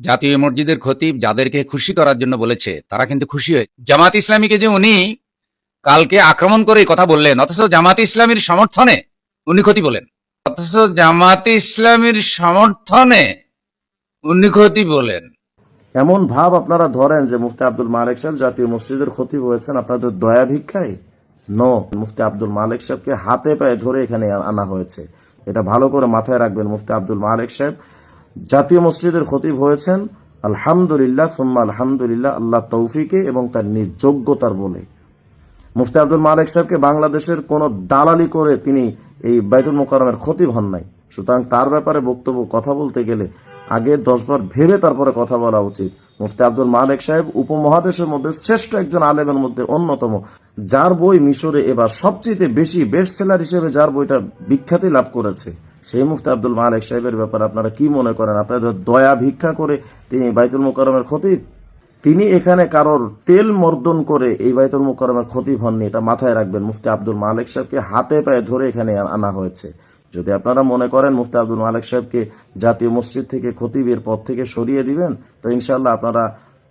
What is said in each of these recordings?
জাতীয় মসজিদের খতিব যাদেরকে খুশি করার জন্য বলেছে তারা কিন্তু খুশি হয়ে জামাত ইসলামীকে যে উনি কালকে আক্রমণ করে কথা বললেন, অথচ জামাত ইসলামীর সমর্থনে উনি ক্ষতি বলেন, অথচ জামাত ইসলামীর সমর্থনে উনি ক্ষতি বলেন। এমন ভাব আপনারা ধরেন যে মুফতি আব্দুল মালেক সাহেব জাতীয় মসজিদের খতিব হয়েছেন আপনাদের দয়া ভিক্ষায়। নো, মুফতি আব্দুল মালেক সাহেবকে হাতে পায়ে ধরে এখানে আনা হয়েছে। এটা ভালো করে মাথায় রাখবেন। মুফতি আব্দুল মালেক সাহেব জাতীয় মসজিদের খতিব হয়েছেন আলহামদুলিল্লাহ সুম্মা আলহামদুলিল্লাহ, আল্লাহ তৌফিকে এবং তার নিজ যোগ্যতার বলে। মুফতি আব্দুল মালেক সাহেবকে বাংলাদেশের কোনো দালালি করে তিনি এই বাইতুল মোকাররমের খতিব হন নাই। সুতরাং তার ব্যাপারে বক্তব্য কথা বলতে গেলে আগে 10 বার ভেবে তারপরে কথা বলা উচিত। মুফতি আব্দুল মালেক সাহেব উপমহাদেশের মধ্যে শ্রেষ্ঠ একজন আলেমের মধ্যে অন্যতম, যার বই মিশরে এবার সবচেয়ে বেশি বেস্ট সেলার হিসেবে যার বইটা বিখ্যাতি লাভ করেছে, সেই মুফতি আব্দুল মালেক সাহেবের ব্যাপারে আপনারা কি মনে করেন? আপনাদের দয়া ভিক্ষা করে তিনি বাইতুল মোকাররমের খতিব? তিনি এখানে কারোর তেল মর্দন করে এই বাইতুল মোকাররমের খতিব হননি, এটা মাথায় রাখবেন। মুফতি আব্দুল মালেক সাহেবকে হাতে পায়ে ধরে এখানে আনা হয়েছে। যদি আপনারা মনে করেন মুফতি আব্দুল মালেক সাহেবকে জাতীয় মসজিদ থেকে খতিবের পদ থেকে সরিয়ে দিবেন, তো ইনশাআল্লাহ আপনারা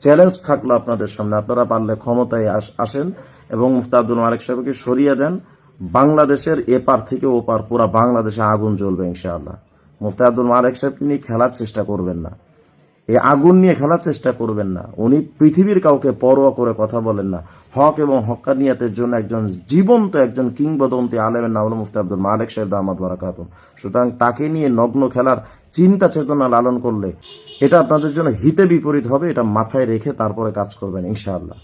চ্যালেঞ্জ থাকলো আপনাদের সামনে, আপনারা পারলে ক্ষমতায় আসেন এবং মুফতি আব্দুল মালেক সাহেবকে সরিয়ে দেন। বাংলাদেশের এপার থেকে ওপার পুরা বাংলাদেশে আগুন জ্বলবে ইনশাআল্লাহ। মুফতি আব্দুল মালেক সাহেবকে নিয়ে খেলার চেষ্টা করবেন না, এই আগুন নিয়ে খেলার চেষ্টা করবেন না। উনি পৃথিবীর কাউকে পরোয়া করে কথা বলেন না। হক এবং হক্কানিয়াতের জন্য একজন জীবন্ত একজন কিংবদন্তি আলেমের নাম হল মুফতি আব্দুল মালেক সাহেব দামাত বারাকাতুহু। সুতরাং তাকে নিয়ে নগ্ন খেলার চিন্তা চেতনা লালন করলে এটা আপনাদের জন্য হিতে বিপরীত হবে। এটা মাথায় রেখে তারপরে কাজ করবেন ইনশাআল্লাহ।